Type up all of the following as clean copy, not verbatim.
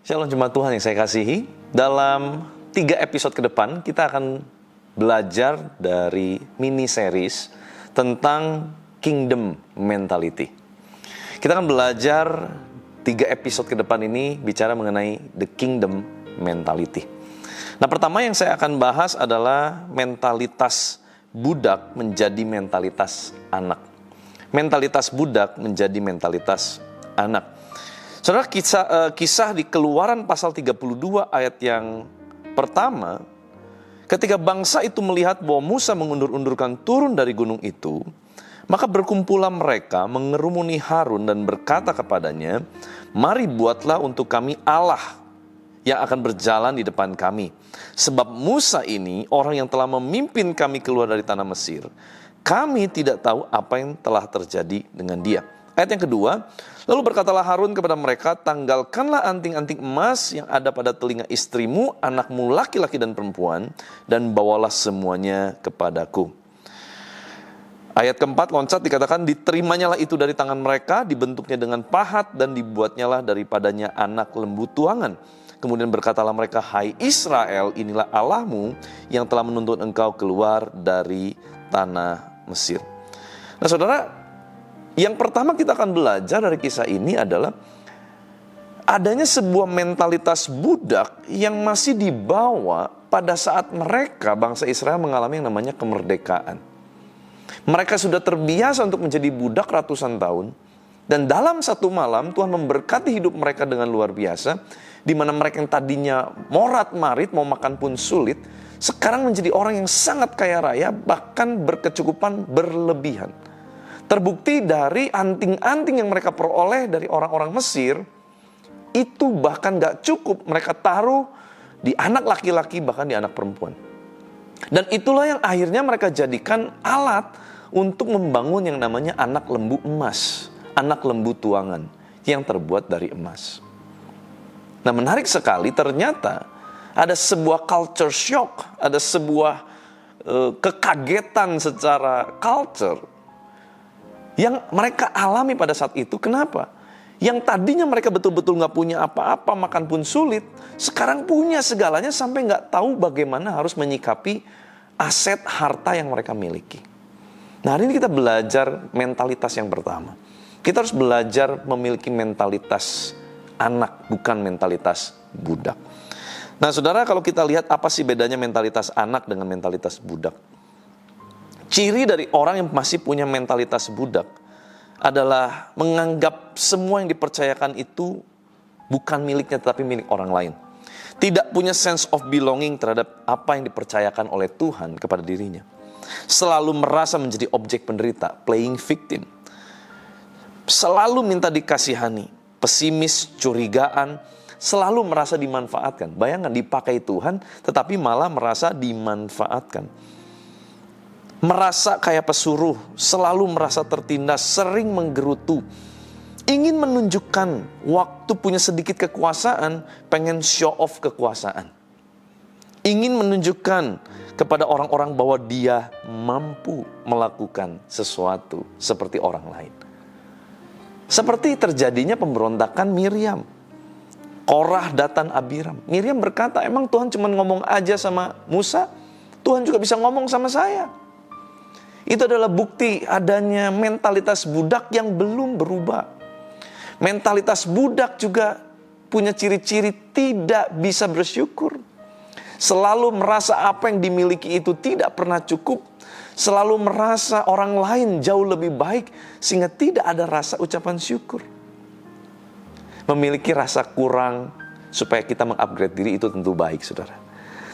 Shalom jemaat Tuhan yang saya kasihi. Dalam 3 episode ke depan kita akan belajar dari mini series tentang kingdom mentality. Kita akan belajar 3 episode ke depan ini bicara mengenai the kingdom mentality. Nah, pertama yang saya akan bahas adalah mentalitas budak menjadi mentalitas anak. Mentalitas budak menjadi mentalitas anak. Saudara, kisah di Keluaran pasal 32 ayat yang pertama, ketika bangsa itu melihat bahwa Musa mengundur-undurkan turun dari gunung itu, maka berkumpullah mereka mengerumuni Harun dan berkata kepadanya, "Mari buatlah untuk kami Allah yang akan berjalan di depan kami. Sebab Musa ini orang yang telah memimpin kami keluar dari tanah Mesir. Kami tidak tahu apa yang telah terjadi dengan dia." Ayat yang kedua, lalu berkatalah Harun kepada mereka, "Tanggalkanlah anting-anting emas yang ada pada telinga istrimu, anakmu laki-laki dan perempuan, dan bawalah semuanya kepadaku." Ayat keempat loncat dikatakan, "Diterimanya lah itu dari tangan mereka, dibentuknya dengan pahat dan dibuatnya lah daripadanya anak lembu tuangan. Kemudian berkatalah mereka, 'Hai Israel, inilah Allahmu yang telah menuntun engkau keluar dari tanah Mesir.'" Nah, saudara, yang pertama kita akan belajar dari kisah ini adalah adanya sebuah mentalitas budak yang masih dibawa pada saat mereka, bangsa Israel, mengalami yang namanya kemerdekaan. Mereka sudah terbiasa untuk menjadi budak ratusan tahun, dan dalam satu malam Tuhan memberkati hidup mereka dengan luar biasa, di mana mereka yang tadinya morat-marit, mau makan pun sulit, sekarang menjadi orang yang sangat kaya raya, bahkan berkecukupan berlebihan. Terbukti dari anting-anting yang mereka peroleh dari orang-orang Mesir, itu bahkan gak cukup, mereka taruh di anak laki-laki, bahkan di anak perempuan. Dan itulah yang akhirnya mereka jadikan alat untuk membangun yang namanya anak lembu emas, anak lembu tuangan yang terbuat dari emas. Nah, menarik sekali, ternyata ada sebuah culture shock, ada sebuah kekagetan secara culture yang mereka alami pada saat itu. Kenapa? Yang tadinya mereka betul-betul gak punya apa-apa, makan pun sulit, sekarang punya segalanya sampai gak tahu bagaimana harus menyikapi aset harta yang mereka miliki. Nah, hari ini kita belajar mentalitas yang pertama. Kita harus belajar memiliki mentalitas anak, bukan mentalitas budak. Nah, saudara, kalau kita lihat apa sih bedanya mentalitas anak dengan mentalitas budak? Ciri dari orang yang masih punya mentalitas budak adalah menganggap semua yang dipercayakan itu bukan miliknya tetapi milik orang lain. Tidak punya sense of belonging terhadap apa yang dipercayakan oleh Tuhan kepada dirinya. Selalu merasa menjadi objek penderita, playing victim. Selalu minta dikasihani, pesimis, curigaan, selalu merasa dimanfaatkan. Bayangkan, dipakai Tuhan tetapi malah merasa dimanfaatkan. Merasa kayak pesuruh, selalu merasa tertindas, sering menggerutu. Ingin menunjukkan waktu punya sedikit kekuasaan, pengen show off kekuasaan. Ingin menunjukkan kepada orang-orang bahwa dia mampu melakukan sesuatu seperti orang lain. Seperti terjadinya pemberontakan Miriam, Korah, Datan, Abiram. Miriam berkata, "Emang Tuhan cuma ngomong aja sama Musa? Tuhan juga bisa ngomong sama saya." Itu adalah bukti adanya mentalitas budak yang belum berubah. Mentalitas budak juga punya ciri-ciri tidak bisa bersyukur. Selalu merasa apa yang dimiliki itu tidak pernah cukup. Selalu merasa orang lain jauh lebih baik sehingga tidak ada rasa ucapan syukur. Memiliki rasa kurang supaya kita mengupgrade diri itu tentu baik, saudara.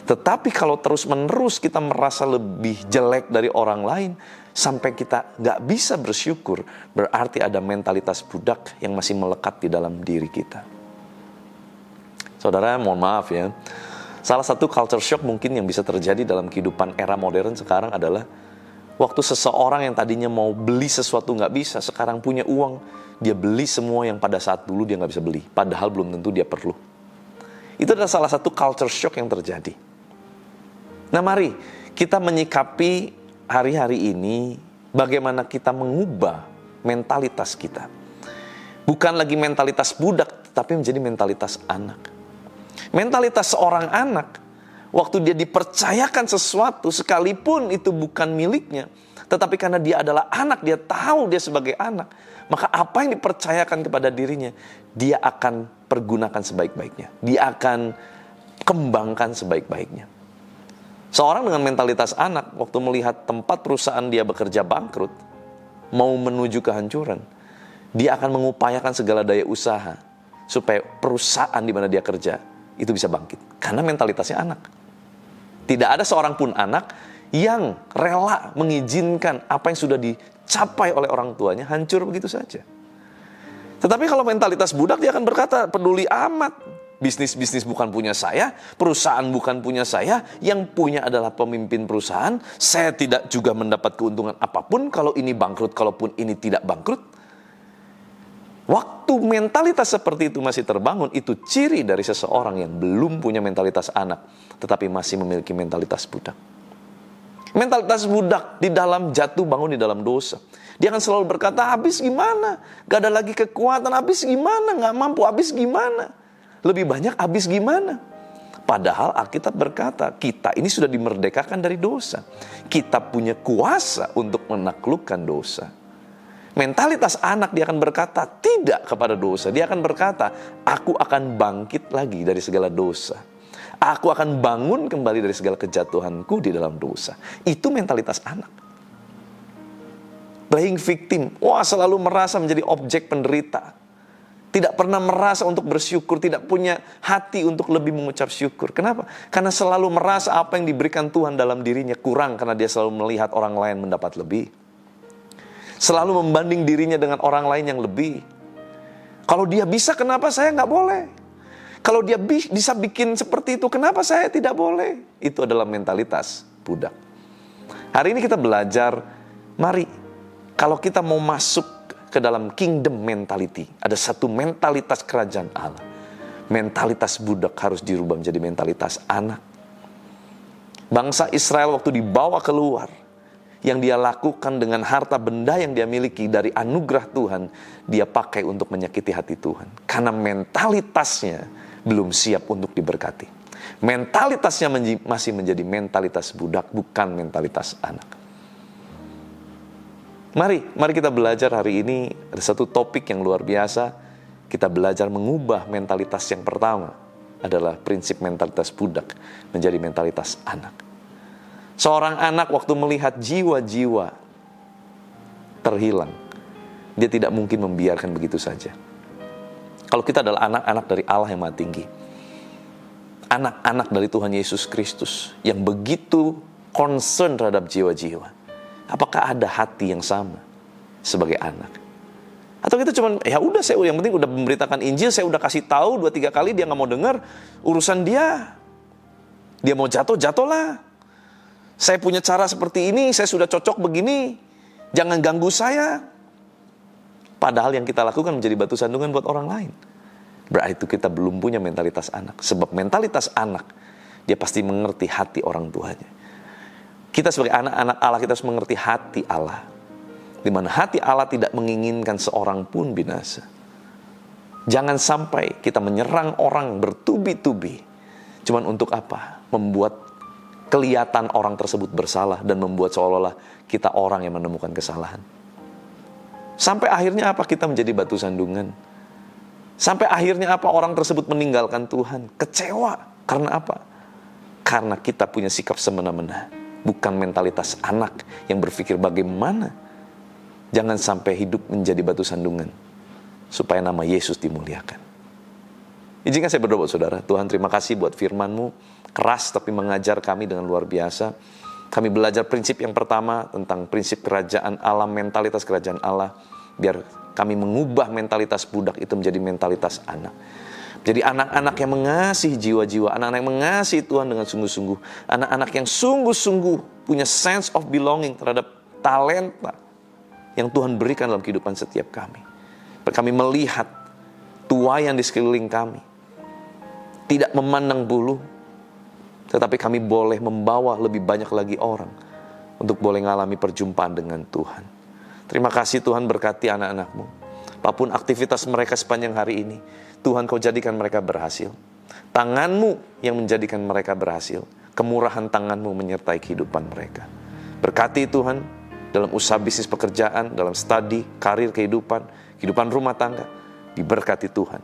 Tetapi kalau terus-menerus kita merasa lebih jelek dari orang lain, sampai kita gak bisa bersyukur, berarti ada mentalitas budak yang masih melekat di dalam diri kita. Saudara, mohon maaf ya. Salah satu culture shock mungkin yang bisa terjadi dalam kehidupan era modern sekarang adalah waktu seseorang yang tadinya mau beli sesuatu gak bisa, sekarang punya uang, dia beli semua yang pada saat dulu dia gak bisa beli. Padahal belum tentu dia perlu. Itu adalah salah satu culture shock yang terjadi. Nah, mari kita menyikapi hari-hari ini bagaimana kita mengubah mentalitas kita. Bukan lagi mentalitas budak, tapi menjadi mentalitas anak. Mentalitas seorang anak, waktu dia dipercayakan sesuatu, sekalipun itu bukan miliknya, tetapi karena dia adalah anak, dia tahu dia sebagai anak, maka apa yang dipercayakan kepada dirinya, dia akan pergunakan sebaik-baiknya. Dia akan kembangkan sebaik-baiknya. Seorang dengan mentalitas anak, waktu melihat tempat perusahaan dia bekerja bangkrut, mau menuju kehancuran, dia akan mengupayakan segala daya usaha supaya perusahaan di mana dia kerja itu bisa bangkit. Karena mentalitasnya anak. Tidak ada seorang pun anak yang rela mengizinkan apa yang sudah dicapai oleh orang tuanya hancur begitu saja. Tetapi kalau mentalitas budak, dia akan berkata, peduli amat. Bisnis bukan punya saya, perusahaan bukan punya saya, yang punya adalah pemimpin perusahaan. Saya tidak juga mendapat keuntungan apapun kalau ini bangkrut, kalaupun ini tidak bangkrut. Waktu mentalitas seperti itu masih terbangun, itu ciri dari seseorang yang belum punya mentalitas anak, tetapi masih memiliki mentalitas budak. Mentalitas budak di dalam jatuh bangun di dalam dosa. Dia akan selalu berkata, habis gimana? Gak ada lagi kekuatan, habis gimana? Gak mampu, habis gimana? Lebih banyak, habis gimana? Padahal Alkitab berkata, kita ini sudah dimerdekakan dari dosa. Kita punya kuasa untuk menaklukkan dosa. Mentalitas anak, dia akan berkata tidak kepada dosa. Dia akan berkata, aku akan bangkit lagi dari segala dosa. Aku akan bangun kembali dari segala kejatuhanku di dalam dosa. Itu mentalitas anak. Playing victim, selalu merasa menjadi objek penderita. Tidak pernah merasa untuk bersyukur, tidak punya hati untuk lebih mengucap syukur. Kenapa? Karena selalu merasa apa yang diberikan Tuhan dalam dirinya kurang, karena dia selalu melihat orang lain mendapat lebih. Selalu membanding dirinya dengan orang lain yang lebih. Kalau dia bisa, kenapa saya nggak boleh? Kalau dia bisa bikin seperti itu, kenapa saya tidak boleh? Itu adalah mentalitas budak. Hari ini kita belajar, mari, kalau kita mau masuk ke dalam kingdom mentality, ada satu mentalitas kerajaan Allah. Mentalitas budak harus dirubah menjadi mentalitas anak. Bangsa Israel waktu dibawa keluar, yang dia lakukan dengan harta benda yang dia miliki dari anugerah Tuhan, dia pakai untuk menyakiti hati Tuhan. Karena mentalitasnya belum siap untuk diberkati. Mentalitasnya masih menjadi mentalitas budak, bukan mentalitas anak. Mari kita belajar hari ini, ada satu topik yang luar biasa. Kita belajar mengubah mentalitas yang pertama, adalah prinsip mentalitas budak menjadi mentalitas anak. Seorang anak waktu melihat jiwa-jiwa terhilang, dia tidak mungkin membiarkan begitu saja. Kalau kita adalah anak-anak dari Allah yang Maha Tinggi, anak-anak dari Tuhan Yesus Kristus yang begitu concern terhadap jiwa-jiwa, apakah ada hati yang sama sebagai anak? Atau kita cuma, ya udah, saya yang penting udah memberitakan Injil, saya udah kasih tahu 2-3 kali, dia nggak mau dengar, urusan dia mau jatuh-jatuhlah. Saya punya cara seperti ini, saya sudah cocok begini, jangan ganggu saya. Padahal yang kita lakukan menjadi batu sandungan buat orang lain. Berarti itu kita belum punya mentalitas anak. Sebab mentalitas anak, dia pasti mengerti hati orang tuanya. Kita sebagai anak-anak Allah, kita harus mengerti hati Allah. Di mana hati Allah tidak menginginkan seorang pun binasa. Jangan sampai kita menyerang orang bertubi-tubi. Cuman untuk apa? Membuat kelihatan orang tersebut bersalah dan membuat seolah-olah kita orang yang menemukan kesalahan. Sampai akhirnya apa? Kita menjadi batu sandungan. Sampai akhirnya apa? Orang tersebut meninggalkan Tuhan. Kecewa. Karena apa? Karena kita punya sikap semena-mena. Bukan mentalitas anak yang berpikir bagaimana jangan sampai hidup menjadi batu sandungan supaya nama Yesus dimuliakan. Izinkan saya berdoa buat saudara. Tuhan, terima kasih buat firman-Mu. Keras tapi mengajar kami dengan luar biasa. Kami belajar prinsip yang pertama tentang prinsip kerajaan Allah, mentalitas kerajaan Allah. Biar kami mengubah mentalitas budak itu menjadi mentalitas anak. Jadi anak-anak yang mengasihi jiwa-jiwa, anak-anak yang mengasihi Tuhan dengan sungguh-sungguh. Anak-anak yang sungguh-sungguh punya sense of belonging terhadap talenta yang Tuhan berikan dalam kehidupan setiap kami. Kami melihat tuayan di sekeliling kami. Tidak memandang bulu, tetapi kami boleh membawa lebih banyak lagi orang untuk boleh mengalami perjumpaan dengan Tuhan. Terima kasih Tuhan, berkati anak-anak-Mu. Apapun aktivitas mereka sepanjang hari ini, Tuhan Kau jadikan mereka berhasil. Tangan-Mu yang menjadikan mereka berhasil. Kemurahan tangan-Mu menyertai kehidupan mereka. Berkati Tuhan dalam usaha bisnis pekerjaan, dalam studi, karir, kehidupan rumah tangga. Diberkati Tuhan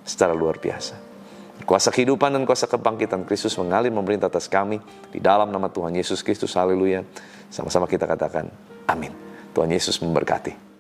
secara luar biasa. Kuasa kehidupan dan kuasa kebangkitan Kristus mengalir memerintah atas kami. Di dalam nama Tuhan Yesus Kristus, haleluya. Sama-sama kita katakan, amin. Tuhan Yesus memberkati.